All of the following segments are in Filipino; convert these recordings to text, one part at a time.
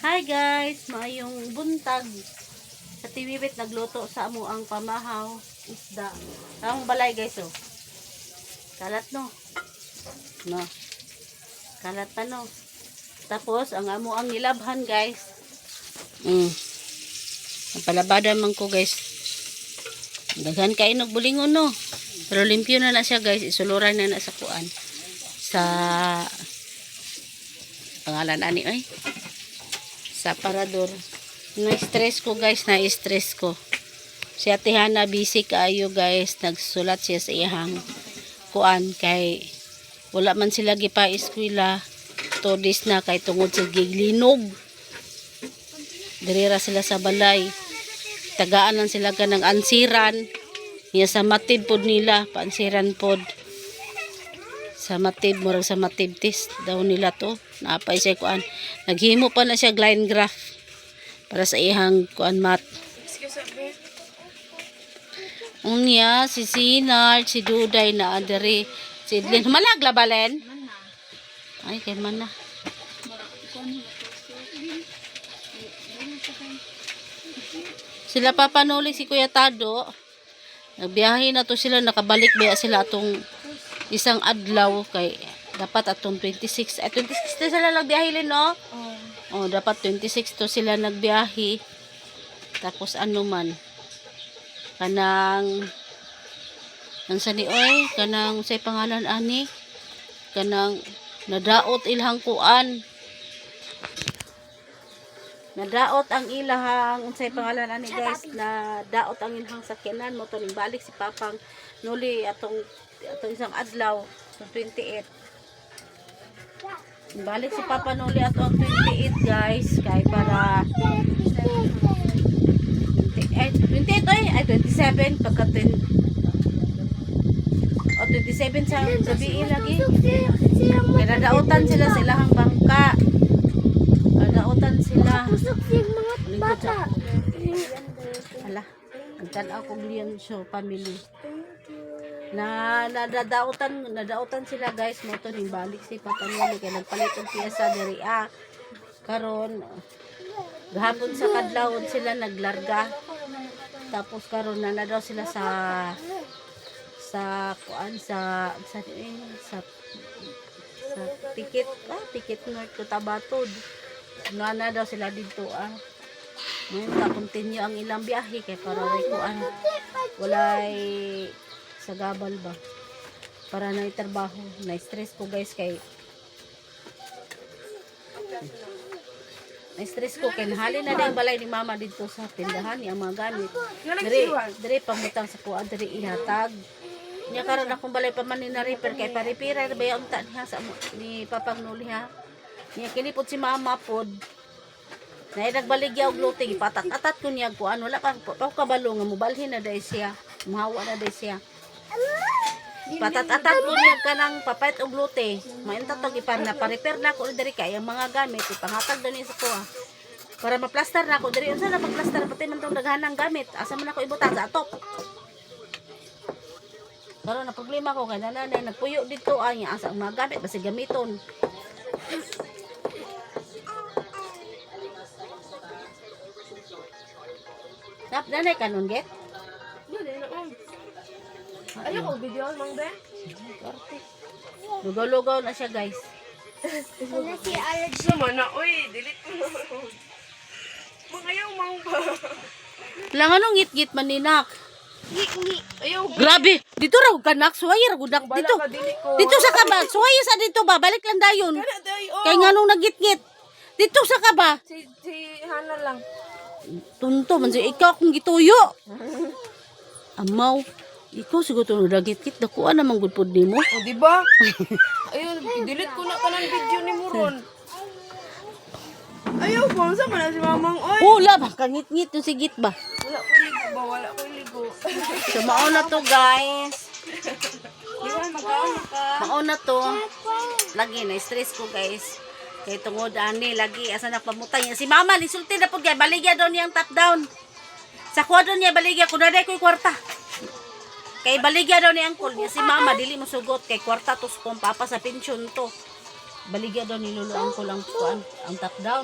Hi guys, maayong buntag. Sa Tiwibit nagluto sa amo ang pamahaw isda. Tamang balay guys oh. Kalat no. No. Kalat pa no. Tapos ang amo ang nilabhan guys. Napalabadan man ko guys. Daghan kay nog bulingon no. Pero limpyo na siya guys, isuluran na sa kuan. Sa pangalan ani oy. Sa parador. Na-stress ko guys, na-stress ko. Si Ate Hana busy kaayo guys, nagsulat siya sa iyang kuan kay wala man sila gipa eskwela. 2 days na kay tungod sa giglinog. Dirira sila sa balay. Tagaan lang sila kanang ansiran. Niya sa matid pod nila, paansiran pod. Sa matid, murag sa matid test daw nila to. Naapay siya kuan. Naghimo pa na siya line graph para sa ihang kuan mat. Unya si Sinar, si Duday na adere, si Idlin malagla balen. Ay kay man na. Sila papanuli si Kuya Tado. Nagbiyahe na to sila, nakabalik biya sila atong isang adlaw kay dapat atong 26 ay 26 na sila nagbiyahe no? Oh, dapat 26 to sila nagbiyahe. Tapos ano man kanang sa ni oy kanang say pangalan ani kanang nadaot ilhang kuan. Nadaot ang ilahang unsay pangalan ani guys, na daot ang ilahang sakyanan mo to ning balik si Papang nuli atong isang adlaw sa 28. Balik si Papa nuli atong 28 guys kay para 28 ay 27 pagka 27 sa gabi lagi. Kaya nadaotan sila sa ilahang bangka. Nadaotan sila. Bata. Hala, nagtanaw ko Leon Show family. Nadautan sila guys mo to ning balik si Papa nila kay nagpalit og piyesa diri karon gahapon sa kadlawon sila naglarga tapos karon na daw sila sa kuan sa ticket north Cotabato na daw sila dito ngayon ka continue ang ilang biyahe kay para kuan walay sa gabal ba para na itrabaho. Na-stress ko guys kay nahalin na ang balay ni mama dito sa tindahan niya mga gamit dire pamutang sa kuan dire ihatag niya karon akong balay pa man ni na repair kay pa-repair ba yung unta niya sa ni Papang Nuli ha niya kinipod si mama pod na nagbaligya og luting patat-atat ko niya kuan wala pa kabalo nga mobalhin na dai siya mahawa na dai siya patat-atat ko niya kanang papait og lute mainta to gipan na pa-repair na ko diri kay ang mga gamit ipangatag daw ni sa kuha para ma-plaster na ko diri unsa na pag-plaster pati man tong daghanang gamit asa man ako ibutang sa atop karon na problema ko kay nanay nagpuyo dito anya asa ang mga gamit basi gamiton tap nanay kanon get Ayaw ko video mang be. lugaw-lugaw na siya guys. Wala si allergy. Sama na, oy, delete ko na. Mangayaw mang ba? Lang anong ngit-ngit maninak. Ngi. Ayaw. Grabe, dito raw kanak suway ra gudak dito. Dito sa kaba, suway sa dito ba, balik lang dayon. Kay nganong nagit-ngit. Dito sa kaba. Si Hana lang. Tunto man si ikaw kung gituyo. Amaw. Ikaw siguro nagit-ngit dakuan namang gud pod nimo. O di ba? Ayaw, delete ko na kanang video ni Muron. Ayaw po, sa man si Mamang oy. Wala ba kangit-ngit yung sigit ba? Wala ko ligo ba? Wala ko ligo. So mauna to guys. Di ba mag-aon ka? Mauna to. Lagi na stress ko guys. Kay tungod ani lagi asa na pamutay niya. Si mama lisulti na pud kay baligya daw niyang top down. Sa kwadro niya baligya kun daday ko'y kwarta. Kay baligya daw ni angkol niya si mama dili mo sugot kay kwarta tos pong papa sa pensyon to. Baligya daw ni lolo angkol ang kuan ang top down.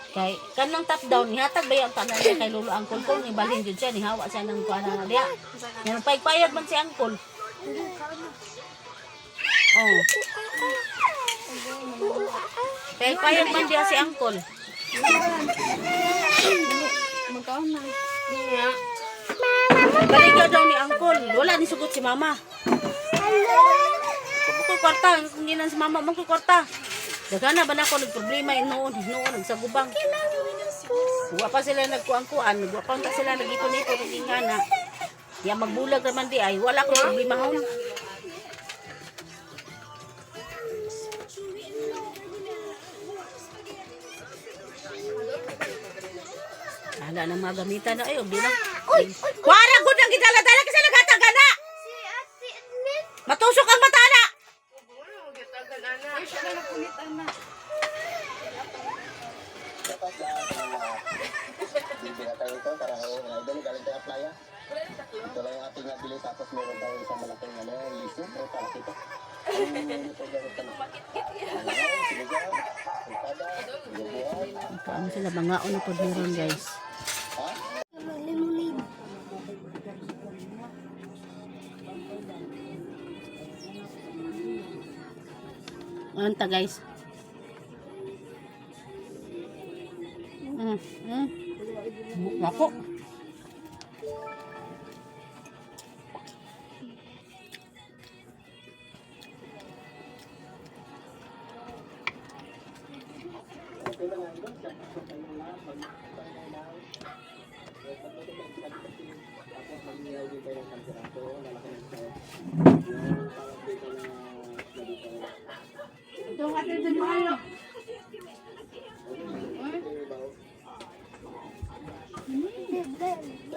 Kay kanang top down nihatag ba yung tanan niya kay Lolo Angkol ko ni balhin jud siya ni hawa siya ng kuan na diya. Yung paypayag man si Angkol. Oh. Paypayag man diya si Angkol. Magkaon na. Nga. Baligya daw ni Angkol. Wala ni sugot si Mama. Kung kwarta, kung ginan si Mama, mong kwarta. Dagana ba na ako nagproblema noon nagsagubang. Wa pa sila nagkuang-kuan, wa pa sila nagipon-ipon ng ingana. Ya magbulag naman di ay wala ko problema hon. Ala na mga gamitan na ayo, di lang. Wala gud ang gidala-dala kasi nagataga na. Matusok ang mata na. Ay, siya na nagpunit, ana. Bibigyan tayo ito para doon galing tayo playa. Ito lang yung ating nabili tapos meron tayo isang malaking liso. Pero para ito. Ang ito gano'n ka na. Sinigang, sultada, bubuhay. Paano sila mga una po meron guys. Ano ta guys? Ako.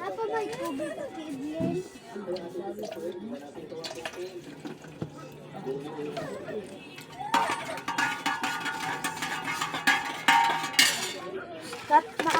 Apa ba ito ba kidlin? Kat na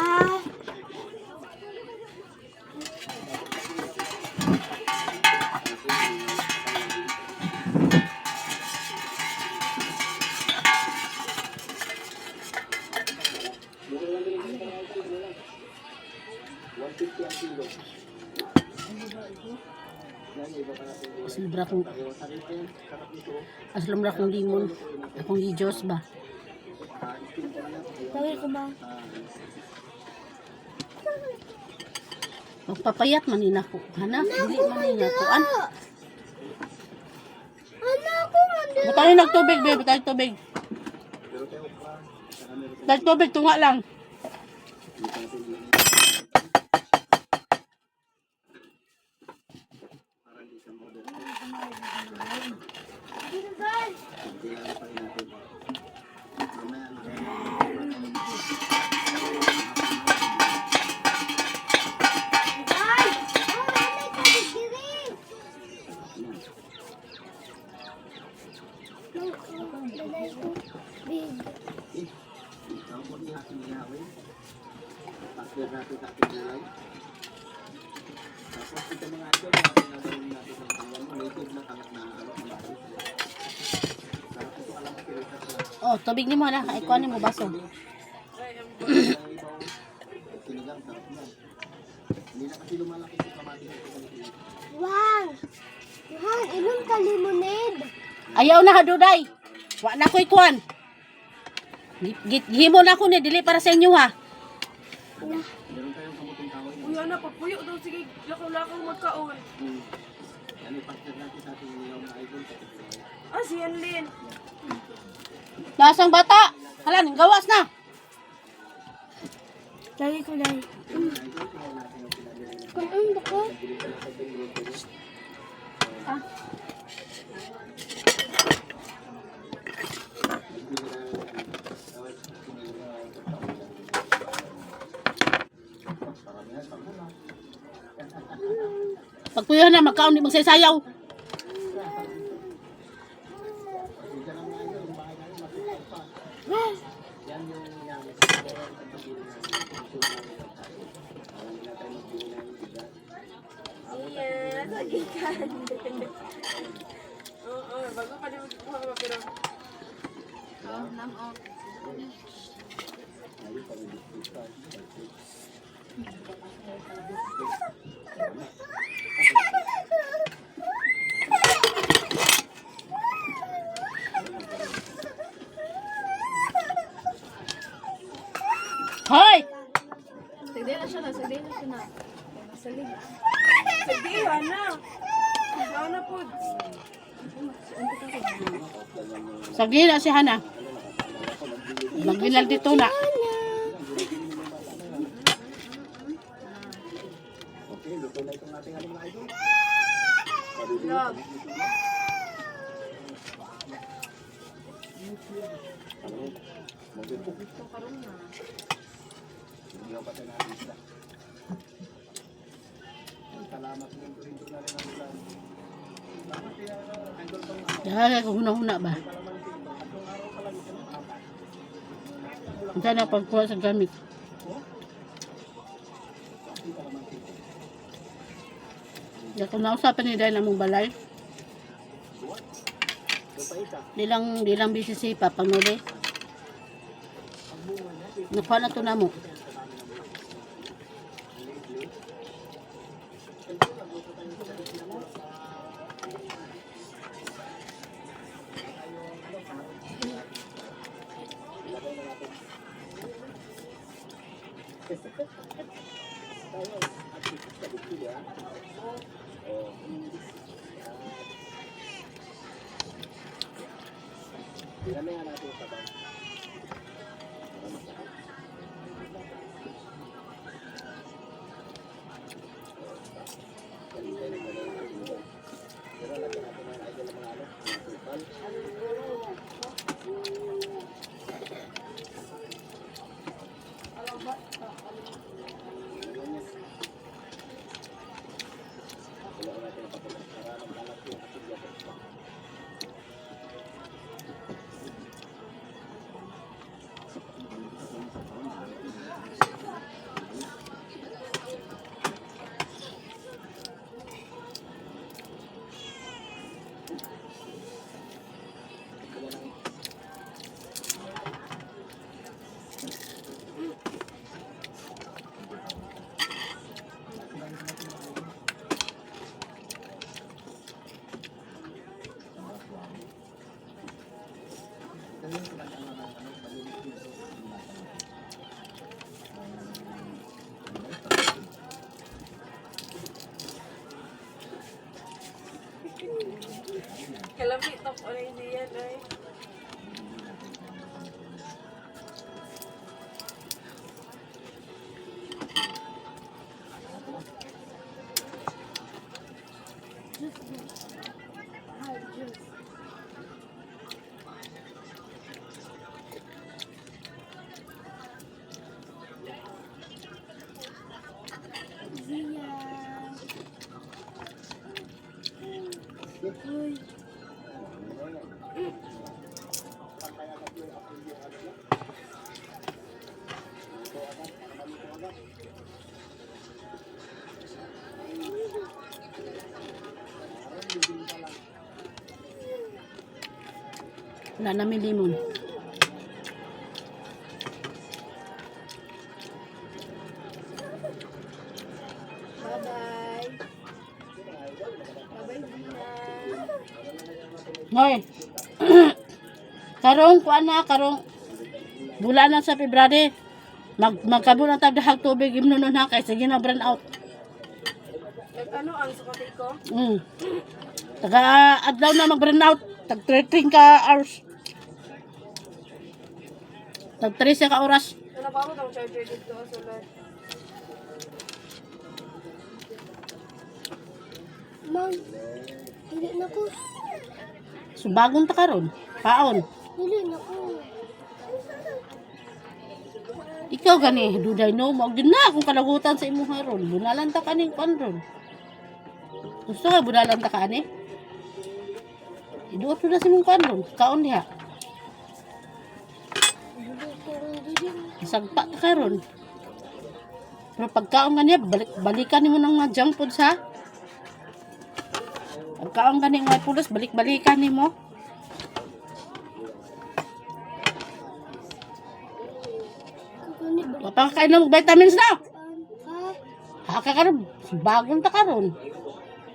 Aslumra kong limon. Akong hijos ba? Tawag ko ba? Magpapayat man nina ko. Hana, dili man nina ko. Anak ko man din. Butay nagtubig, babe. Butay tubig. Butay tubig, tunga lang. Oh, tubig ni mo na. Ikuha ni mo baso. Wang! Wang, inom ka lemonade. Ayaw na haduday. Wa na ko ikuan. Gihimo na ko ni dili para sa inyo ha. Uy, ana, papuyo daw. Sige, lakaw-lakaw magkaon. Ah, si Yanlin. Lasang bata. Hala, ning gawas na. Lagi ko lagi. Kung ano ko? Pagpuyo na magkaon di magsayaw. Iya, lagi kan. Oo, bago pa din magkuha ba pero. Hoy! Sagdi na siya na. Sagdi na siya na. Salig. Sagdi, ana. Ana po. Sagli na si Hana. Magbilal dito na. Okay, luto na itong ating aling mga idol. Love. Hindi ako pati nakita. Salamat din rin na rin ang ulan. Salamat kaya idol tong Dahil kung huna-huna ba? Ang sana pagkuha sa gamit. Di ako nausapan ni dahil namong balay. Di lang busy si Papa Noli. Nakuha na to na mo. Dinamay nga natin sa bahay. Kalamit top orange yan ay. Wala namin limon. Bye-bye. Bye-bye, Gina. Hoy. Karong kuan na karong bulan na sa February. Magkabulan tag dahag tubig imnon na kay sige na burn out. Ano ang sukatit ko? Taga adlaw na mag-burn out. Tag 13 ka hours. Tag 13 ka oras. Ano ba mo itong charger dito sa live? Mang, hindi na ko. Subagon ta karon. Paon. Hindi na ko. Ikaw gani duday no mo gyud na akong kalagutan sa imong haron. Bunalan ta kaning kon ron. Gusto ka bunalan ta ka ani? Iduot na sa imong kon ron. Kaon diha. Hindi ko rin din. Sagpa ka karon. Pero pagkaon gani balikan nimo nang nga junk food sa. Pagkaon gani nga pulos balik-balikan nimo. Papakain ng vitamins na. Ha? Haka ka rin. Bagong ta karon.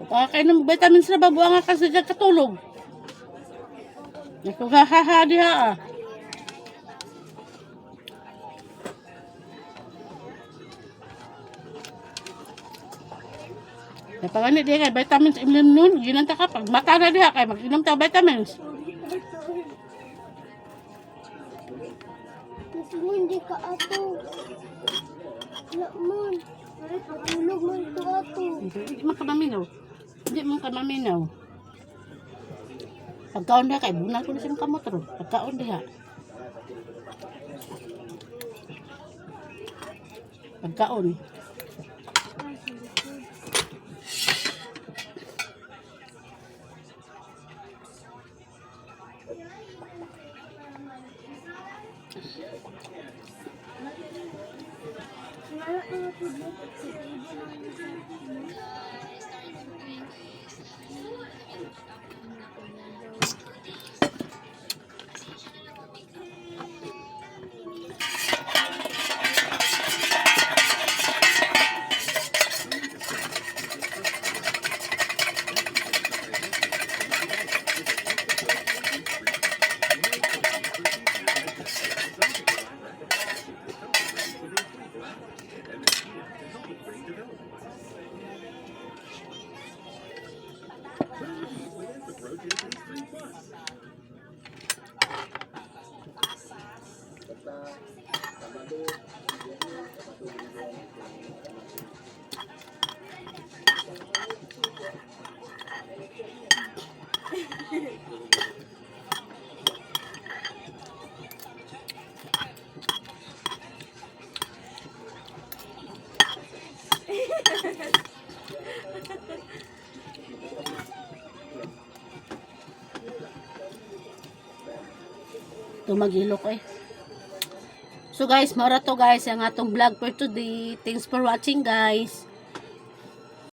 Papakain ng vitamins na babuang nga kasi katulog. Ako hahaha diha ah. Napagani diha kay vitamins imnon nun. Ginanta ka pag mata na diha kay mag-inom ta vitamins. Kasi mo hindi ka ato. Wala man. Aray, patulog man ito ato. Hindi man ka maminaw. Hindi man ka maminaw. Pagkaon diha kay bunal ko na sa kamot ro. Pagkaon diha. Pagkaon. Wala ka na tubig. Tumagilok eh. So guys, mara to guys ang atong vlog for today. Thanks for watching guys.